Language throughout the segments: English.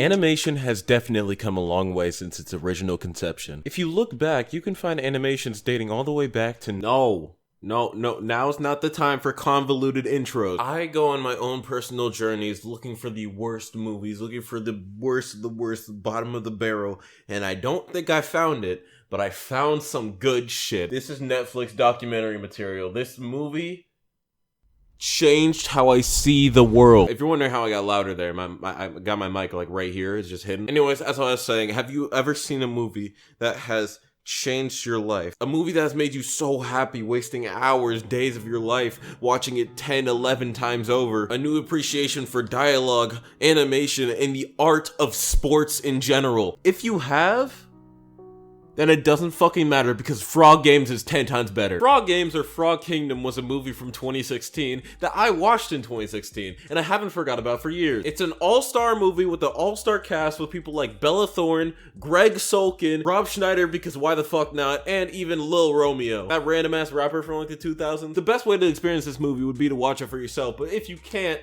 Animation has definitely come a long way since its original conception. If you look back, you can find animations dating all the way back to No, now's not the time for convoluted intros. I go on my own personal journeys looking for the worst movies, looking for the worst, bottom of the barrel, and I don't think I found it, but I found some good shit. This is Netflix documentary material. This movie changed how I see the world. If you're wondering how I got louder there, I got my mic like right here, it's just hidden. Anyways, as I was saying, have you ever seen a movie that has changed your life? A movie that has made you so happy, wasting hours, days of your life, watching it 10, 11 times over. A new appreciation for dialogue, animation, and the art of sports in general. If you have, then it doesn't fucking matter because Frog Games is 10 times better. Frog Games or Frog Kingdom was a movie from 2016 that I watched in 2016 and I haven't forgot about for years. It's an all-star movie with an all-star cast with people like Bella Thorne, Greg Sulkin, Rob Schneider because why the fuck not, and even Lil Romeo, that random ass rapper from like the 2000s. The best way to experience this movie would be to watch it for yourself, but if you can't,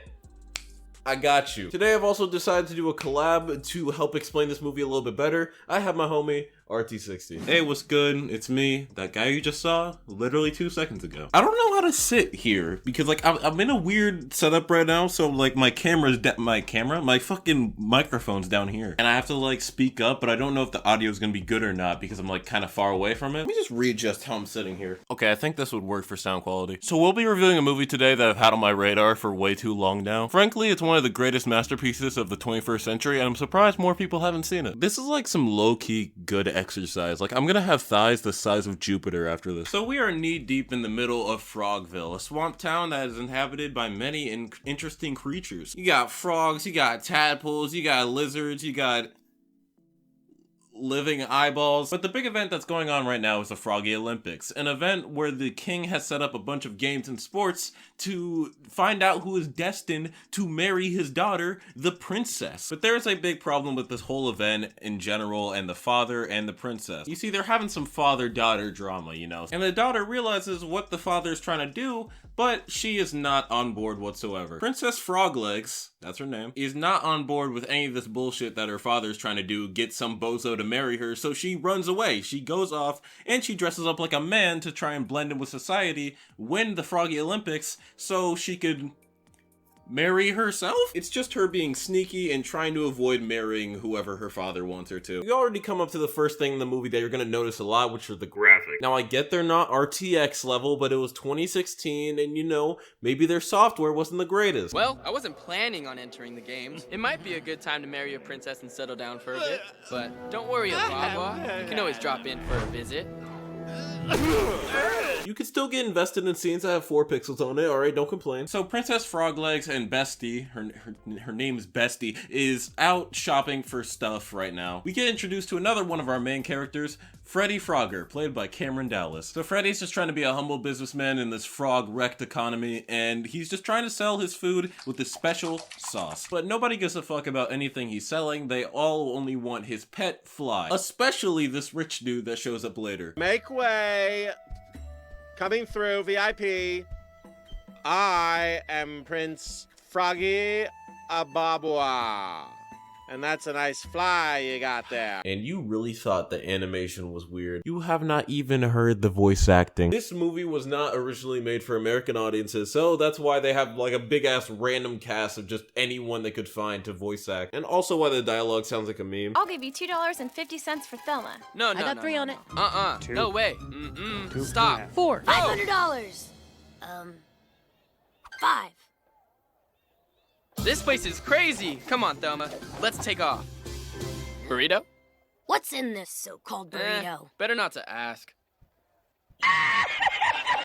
I got you. Today I've also decided to do a collab to help explain this movie a little bit better. I have my homie RT60. Hey, what's good? It's me, that guy you just saw literally 2 seconds ago. I don't know how to sit here because like I'm in a weird setup right now, so like my fucking microphone's down here and I have to like speak up, but I don't know if the audio is gonna be good or not because I'm like kind of far away from it. Let me just readjust how I'm sitting here. Okay, I think this would work for sound quality. So we'll be reviewing a movie today that I've had on my radar for way too long now. Frankly, it's one of the greatest masterpieces of the 21st century and I'm surprised more people haven't seen it. This is like some low-key good exercise. Like, I'm gonna have thighs the size of Jupiter after this. So we are knee-deep in the middle of Frogville, a swamp town that is inhabited by many interesting creatures. You got frogs, you got tadpoles, you got lizards, you got living eyeballs. But the big event that's going on right now is the Froggy Olympics, an event where the king has set up a bunch of games and sports to find out who is destined to marry his daughter, the princess. But there's a big problem with this whole event in general and the father and the princess. You see, they're having some father-daughter drama, you know, and the daughter realizes what the father is trying to do, but she is not on board whatsoever. Princess Froglegs, that's her name, is not on board with any of this bullshit that her father is trying to do, get some bozo to marry her, so she runs away. She goes off and she dresses up like a man to try and blend in with society, win the Froggy Olympics, so she could marry herself? It's just her being sneaky and trying to avoid marrying whoever her father wants her to. You already come up to the first thing in the movie that you're gonna notice a lot, which are the graphics. Now I get they're not RTX level, but it was 2016 and you know, maybe their software wasn't the greatest. Well, I wasn't planning on entering the games. It might be a good time to marry a princess and settle down for a bit, but don't worry, Agua. You can always drop in for a visit. You can still get invested in scenes that have 4 pixels on it, alright, don't complain. So Princess Froglegs and Bestie, her name is Bestie, is out shopping for stuff right now. We get introduced to another one of our main characters, Freddy Frogger, played by Cameron Dallas. So Freddy's just trying to be a humble businessman in this frog-wrecked economy, and he's just trying to sell his food with this special sauce. But nobody gives a fuck about anything he's selling, they all only want his pet fly. Especially this rich dude that shows up later. Make way! Coming through, VIP. I am Prince Froggy Ababwa. And that's a nice fly you got there. And you really thought the animation was weird. You have not even heard the voice acting. This movie was not originally made for American audiences, so that's why they have like a big ass random cast of just anyone they could find to voice act. And also why the dialogue sounds like a meme. I'll give you $2.50 for Thelma. No, I got 3 on it. No way. Stop. 4. $500. 5. This place is crazy. Come on, Thelma. Let's take off. Burrito? What's in this so-called burrito? Better not to ask.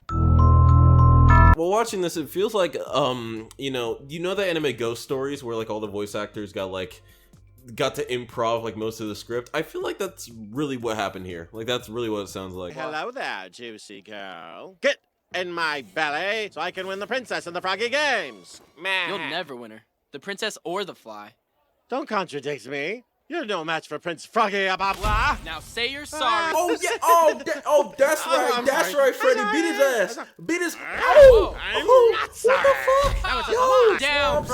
While watching this, it feels like, you know the anime Ghost Stories where like all the voice actors got to improv like most of the script? I feel like that's really what happened here. Like that's really what it sounds like. Hello there, juicy girl. Get in my belly so I can win the princess in the Froggy Games. You'll never win her. The princess or the fly. Don't contradict me. You're no match for Prince Froggy, blah blah. Now say you're sorry. Oh yeah, that's right, I'm that's sorry. right, Freddy, I'm beat his sorry. ass, beat his. Whoa. Oh, not what sorry. the fuck? That was a Yo, lie. Down,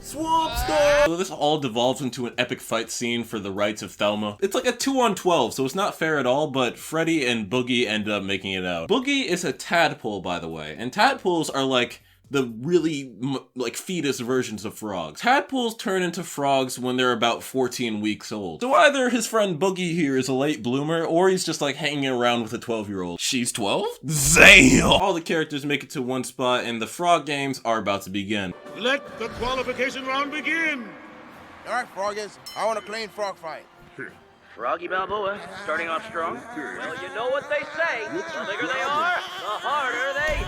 Swamp Star. So this all devolves into an epic fight scene for the rights of Thelma. It's like a 2-on-12, so it's not fair at all, but Freddy and Boogie end up making it out. Boogie is a tadpole, by the way, and tadpoles are like the really, like, fetus versions of frogs. Tadpoles turn into frogs when they're about 14 weeks old. So either his friend Boogie here is a late bloomer, or he's just, like, hanging around with a 12-year-old. She's 12? Damn! All the characters make it to one spot, and the frog games are about to begin. Let the qualification round begin! All right, Froggies, I want a clean frog fight. Froggy Balboa, starting off strong. Well, you know what they say. The bigger they are, the harder they...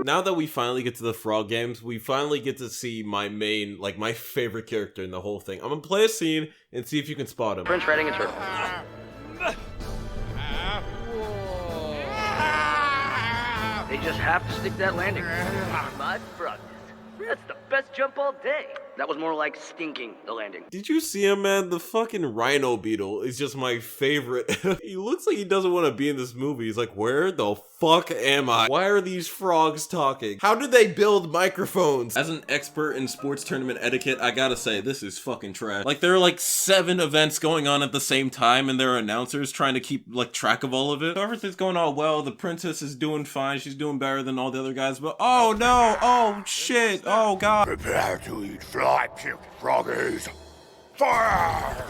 Now that we finally get to the frog games, we finally get to see my main, like, my favorite character in the whole thing. I'm gonna play a scene and see if you can spot him. Prince riding a turtle. They just have to stick that landing. My froggies. That's the best jump all day. That was more like stinking the landing. Did you see him, man? The fucking rhino beetle is just my favorite. He looks like he doesn't want to be in this movie. He's like, where the fuck am I? Why are these frogs talking? How did they build microphones? As an expert in sports tournament etiquette, I gotta say, this is fucking trash. Like, there are like 7 events going on at the same time, and there are announcers trying to keep, like, track of all of it. So everything's going all well. The princess is doing fine. She's doing better than all the other guys, but oh no, oh shit, oh god. Prepare to eat fly puke, froggies! Fire!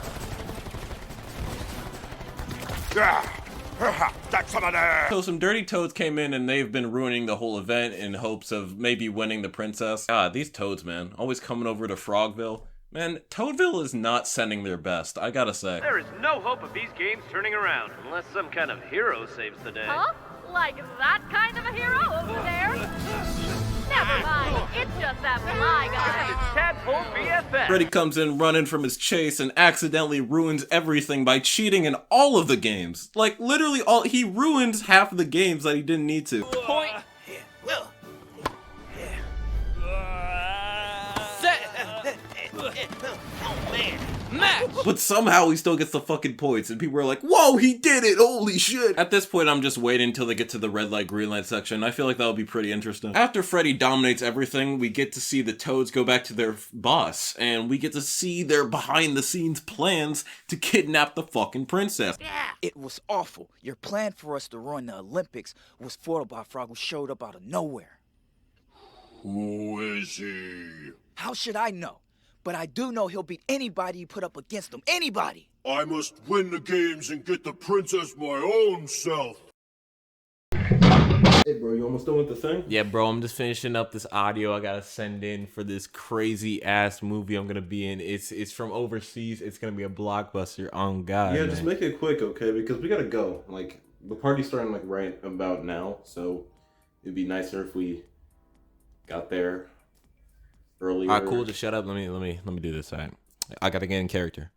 That's some of that! So some dirty toads came in and they've been ruining the whole event in hopes of maybe winning the princess. God, these toads, man. Always coming over to Frogville. Man, Toadville is not sending their best, I gotta say. There is no hope of these games turning around unless some kind of hero saves the day. Huh? Like that kind of a hero over there? Never mind, it's just that fly guy. Tadpole BFF. Freddy comes in running from his chase and accidentally ruins everything by cheating in all of the games. Like, literally he ruins half of the games that he didn't need to. Point. Set. Match. But somehow he still gets the fucking points, and people are like, whoa, he did it, holy shit. At this point, I'm just waiting until they get to the red light, green light section. I feel like that'll be pretty interesting. After Freddy dominates everything, we get to see the toads go back to their boss, and we get to see their behind-the-scenes plans to kidnap the fucking princess. It was awful. Your plan for us to ruin the Olympics was foiled by a frog who showed up out of nowhere. Who is he? How should I know? But I do know he'll beat anybody you put up against him. Anybody! I must win the games and get the princess my own self. Hey bro, you almost done with the thing? Yeah bro, I'm just finishing up this audio I gotta send in for this crazy ass movie I'm gonna be in. It's from overseas. It's gonna be a blockbuster on God. Yeah, man. Just make it quick, okay? Because we gotta go. Like, the party's starting like right about now, so it'd be nicer if we got there earlier. Alright, cool, just shut up. Let me do this, alright? I gotta get in character.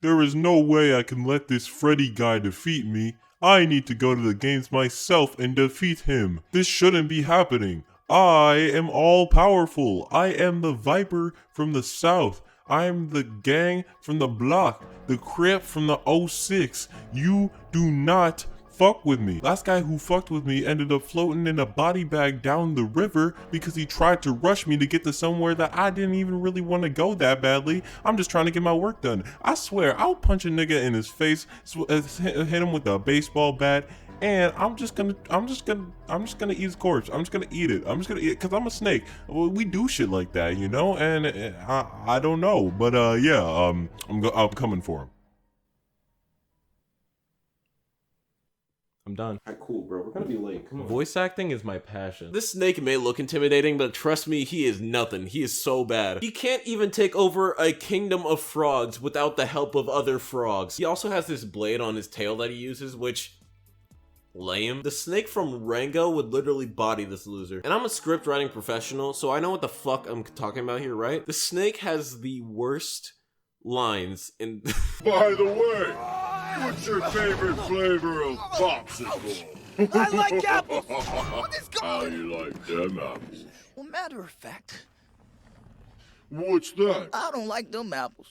There is no way I can let this Freddy guy defeat me. I need to go to the games myself and defeat him. This shouldn't be happening. I am all powerful. I am the Viper from the South. I am the gang from the block. The Crip from the 06. You do not fuck with me. Last guy who fucked with me ended up floating in a body bag down the river because he tried to rush me to get to somewhere that I didn't even really want to go that badly. I'm just trying to get my work done. I swear, I'll punch a nigga in his face, hit him with a baseball bat, and I'm just gonna eat his corpse. I'm just gonna eat it. I'm just gonna eat it because I'm a snake. We do shit like that, you know. And I don't know, but yeah, I'm coming for him. I'm done. Alright, cool, bro. We're gonna be late. Come on. Voice acting is my passion. This snake may look intimidating, but trust me, he is nothing. He is so bad. He can't even take over a kingdom of frogs without the help of other frogs. He also has this blade on his tail that he uses, which... lame. The snake from Rango would literally body this loser. And I'm a script writing professional, so I know what the fuck I'm talking about here, right? The snake has the worst lines in... By the way, what's your favorite flavor of popsicle? I like apples! What is How going on? you like them apples? Well, matter of fact, What's that? I don't like them apples.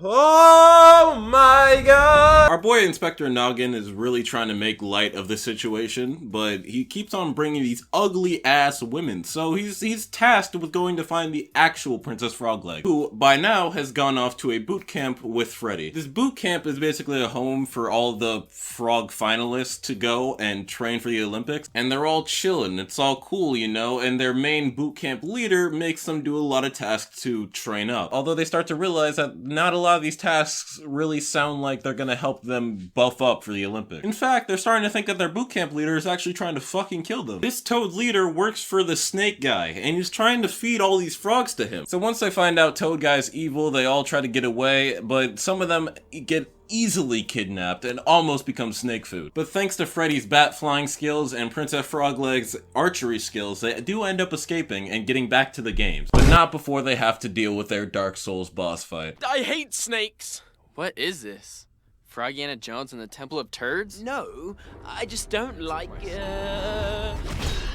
Oh my god! Our boy Inspector Noggin is really trying to make light of the situation, but he keeps on bringing these ugly ass women. So he's tasked with going to find the actual Princess Frogleg, who by now has gone off to a boot camp with Freddy. This boot camp is basically a home for all the frog finalists to go and train for the Olympics, and they're all chilling. It's all cool, you know, and their main boot camp leader makes them do a lot of tasks to train up. Although they start to realize that not a lot of these tasks really sound like they're gonna help them buff up for the Olympics. In fact, they're starting to think that their boot camp leader is actually trying to fucking kill them. This Toad leader works for the Snake Guy, and he's trying to feed all these frogs to him. So once they find out Toad Guy's evil, they all try to get away, but some of them get easily kidnapped and almost become snake food. But thanks to Freddy's bat flying skills and Princess Frogleg's archery skills, they do end up escaping and getting back to the games. But not before they have to deal with their Dark Souls boss fight. I hate snakes! What is this? Froggiana Jones and the Temple of Turds? No, I just don't like,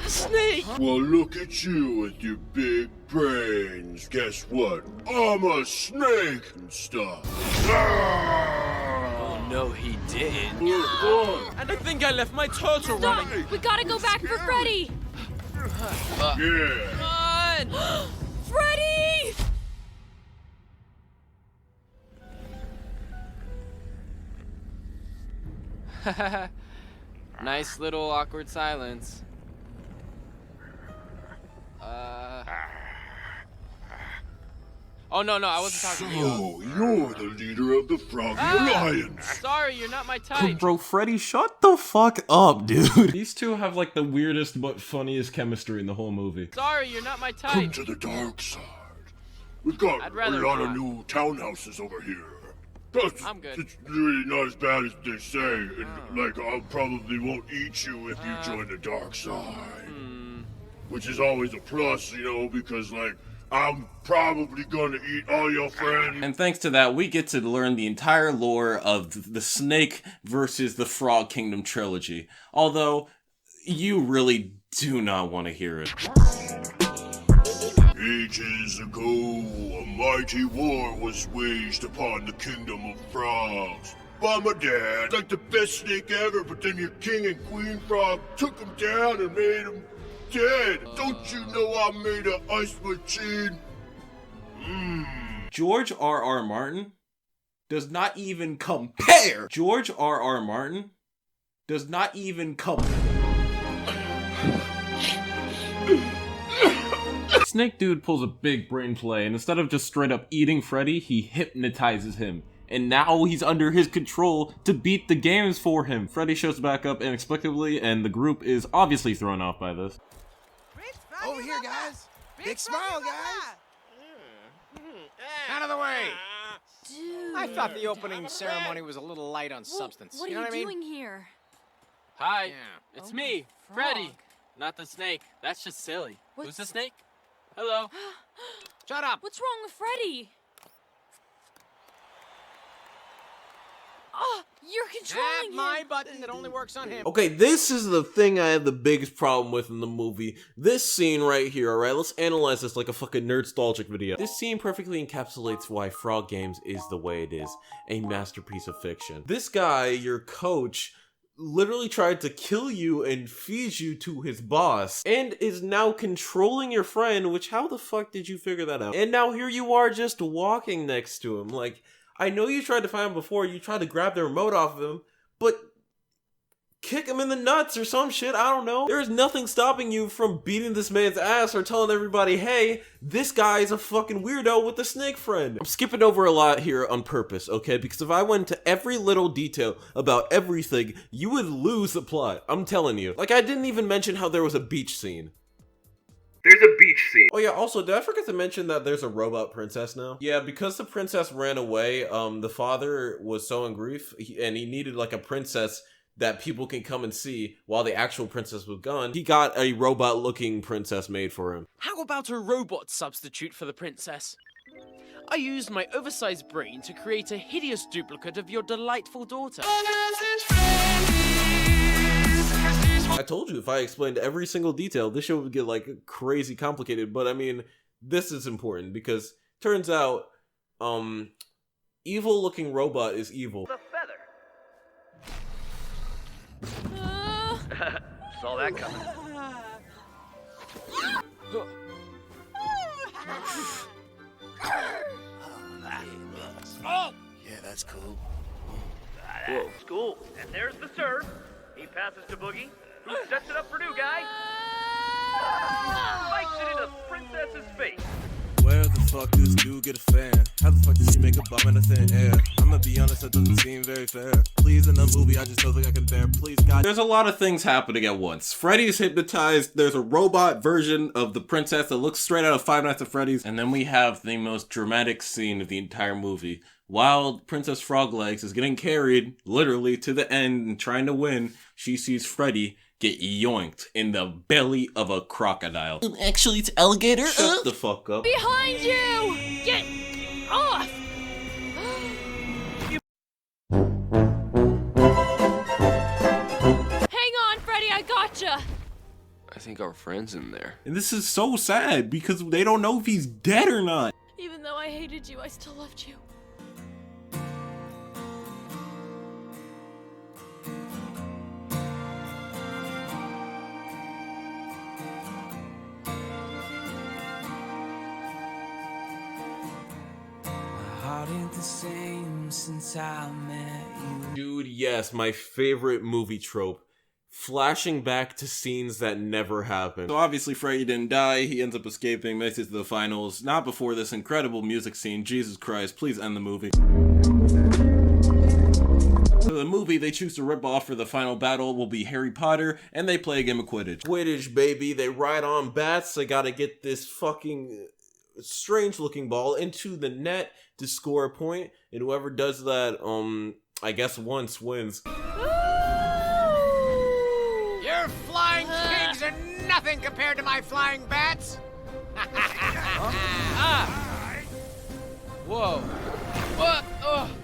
snake! Well, look at you with your big brains. Guess what? I'm a snake and stuff. Oh no, he did. And I think I left my turtle Stop! running. We gotta go back for Freddy! Yeah. Run! Freddy! Nice little awkward silence. Oh no, I wasn't talking to you. So, you're the leader of the Froggy Alliance. Sorry, you're not my type. Bro, Freddy, shut the fuck up, dude. These two have like the weirdest but funniest chemistry in the whole movie. Sorry, you're not my Come type. to the dark side. We've got I'd a rather lot of not. new townhouses over here. Plus, I'm good. it's really not as bad as they say. And, like, I probably won't eat you if you join the dark side. Which is always a plus, you know, because, like, I'm probably gonna eat all your friends. And thanks to that, we get to learn the entire lore of the Snake versus the Frog Kingdom trilogy. Although, you really do not want to hear it. Ages ago, a mighty war was waged upon the kingdom of frogs. By my dad, like the best snake ever, but then your king and queen frog took him down and made him dead. Don't you know I made an ice machine? George R.R. Martin does not even compare. George R.R. Martin does not even Snake Dude pulls a big brain play, and instead of just straight up eating Freddy, he hypnotizes him. And now he's under his control to beat the games for him. Freddy shows back up inexplicably, and the group is obviously thrown off by this. Over here, guys. Big smile, guys. Out of the way! Dude. I thought the opening ceremony was a little light on substance. What You are know you what I mean? doing here? Hi, Yeah. it's me, Freddy. Not the snake. That's just silly. Who's the snake? Hello. Shut up! What's wrong with Freddy? Oh, you're controlling Tap him. my button that only works on him. Okay, this is the thing I have the biggest problem with in the movie. This scene right here, alright? Let's analyze this like a fucking nerd-stalgic video. This scene perfectly encapsulates why Frog Games is the way it is. A masterpiece of fiction. This guy, your coach, literally tried to kill you and feed you to his boss, and is now controlling your friend, which how the fuck did you figure that out? And now here you are just walking next to him, like, I know you tried to find him before, you tried to grab the remote off of him, but kick him in the nuts or some shit, I don't know. There is nothing stopping you from beating this man's ass or telling everybody, hey, this guy is a fucking weirdo with a snake friend. I'm skipping over a lot here on purpose, okay? Because if I went into every little detail about everything, you would lose the plot. I'm telling you. Like, I didn't even mention how there was a beach scene. There's a beach scene. Oh yeah, also, did I forget to mention that there's a robot princess now? Yeah, because the princess ran away, the father was so in grief, and he needed like a princess that people can come and see while the actual princess was gone. He got a robot-looking princess made for him. How about a robot substitute for the princess? I used my oversized brain to create a hideous duplicate of your delightful daughter. told you, if I explained every single detail, this show would get like crazy complicated. But I mean, this is important because turns out, evil looking robot is evil. The feather. Saw that coming. Oh! Yeah, that's cool. That's cool. And there's the serve. He passes to Boogie, who sets it up for new guy. Spikes it into Princess's face. Where the fuck this dude get a fan? How the fuck did she make a bomb in a thin air? I'ma be honest, that doesn't seem very fair. Please, in the movie, I just don't think I can bear. Please, God. There's a lot of things happening at once. Freddy's hypnotized. There's a robot version of the princess that looks straight out of Five Nights at Freddy's. And then we have the most dramatic scene of the entire movie. While Princess Froglegs is getting carried, literally, to the end and trying to win, she sees Freddy get yoinked in the belly of a crocodile. Actually, it's alligator. Shut the fuck up. Behind you! Get off! Hang on, Freddy, I gotcha! I think our friend's in there. And this is so sad because they don't know if he's dead or not. Even though I hated you, I still loved you. Ain't the same since I met you. Dude, yes, my favorite movie trope. Flashing back to scenes that never happened. So obviously Freddy didn't die, he ends up escaping, makes it to the finals, not before this incredible music scene. Jesus Christ, please end the movie. So the movie they choose to rip off for the final battle will be Harry Potter, and they play a game of Quidditch. Quidditch, baby, they ride on bats, they gotta get this fucking strange looking ball into the net to score a point, and whoever does that, I guess once wins. Your flying pigs are nothing compared to my flying bats. Whoa. What?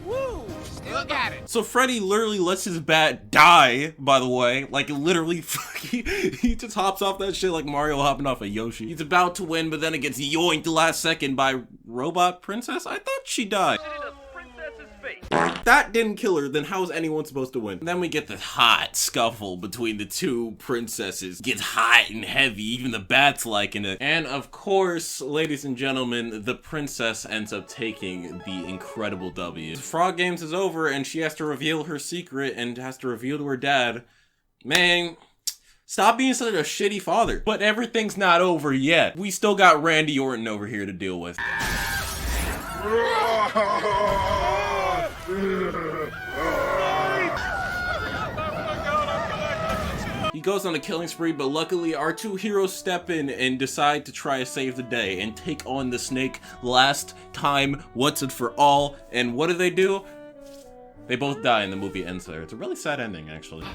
Woo! Look at it. So Freddy literally lets his bat die, by the way. Like, literally, he just hops off that shit like Mario hopping off a Yoshi. He's about to win, but then it gets yoinked the last second by Robot Princess? I thought she died. That didn't kill her, then how is anyone supposed to win? And then we get the hot scuffle between the two princesses. It gets hot and heavy, even the bats liking it. And of course, ladies and gentlemen, the princess ends up taking the incredible W. Frog Games is over and she has to reveal her secret and has to reveal to her dad. Man, stop being such a shitty father. But everything's not over yet. We still got Randy Orton over here to deal with. He goes on a killing spree, but luckily our two heroes step in and decide to try to save the day and take on the snake last time, once and for all. And what do? They both die and the movie ends there. It's a really sad ending, actually.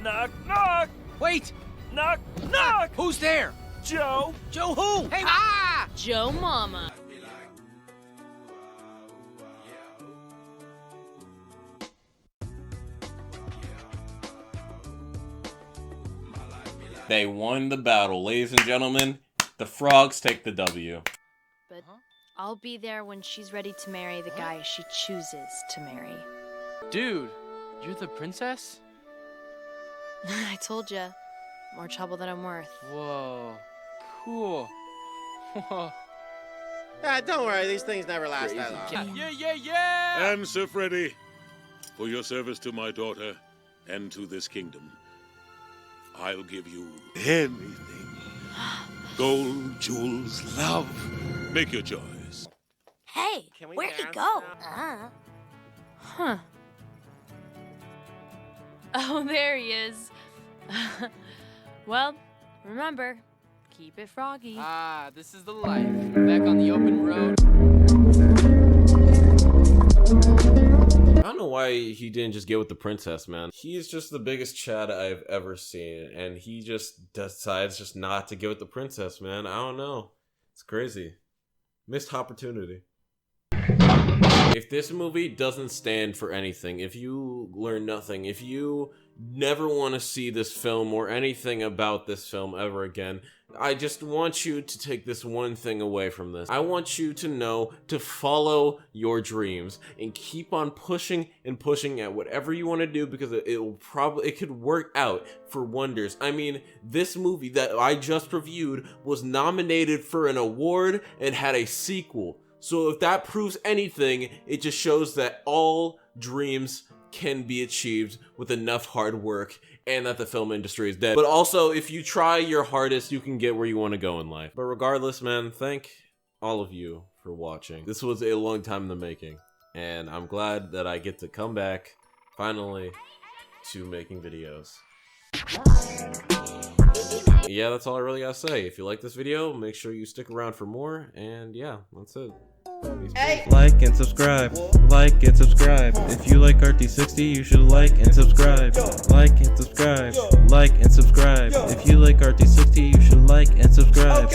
Knock, knock! Wait! Knock, knock! Who's there? Joe. Joe who? Hey, Joe Mama. They won the battle. Ladies and gentlemen, the frogs take the W. But I'll be there when she's ready to marry the guy she chooses to marry. Dude, you're the princess? I told ya. More trouble than I'm worth. Whoa. Cool. Whoa. Don't worry, these things never last that long. Yeah! And Sir Freddy, for your service to my daughter and to this kingdom, I'll give you anything. Gold, jewels, love. Make your choice. Hey, where'd he go? Huh. Oh, there he is. Well, remember, keep it froggy. Ah, this is the life. Back on the open road. I don't know why he didn't just get with the princess, man. He is just the biggest Chad I've ever seen, and he just decides just not to get with the princess, man. I don't know. It's crazy. Missed opportunity. If this movie doesn't stand for anything, if you learn nothing, if you never want to see this film or anything about this film ever again, I just want you to take this one thing away from this. I want you to know to follow your dreams and keep on pushing and pushing at whatever you want to do, because it could work out for wonders. I mean, this movie that I just reviewed was nominated for an award and had a sequel. So if that proves anything, it just shows that all dreams can be achieved with enough hard work, and that the film industry is dead. But also, if you try your hardest, you can get where you want to go in life. But regardless, man, thank all of you for watching. This was a long time in the making, and I'm glad that I get to come back, finally, to making videos. Yeah, that's all I really gotta say. If you like this video, make sure you stick around for more, and yeah, that's it. Like and subscribe. Like and subscribe. If you like RT60, you should like and subscribe. Like and subscribe. Like and subscribe. If you like RT60, you should like and subscribe.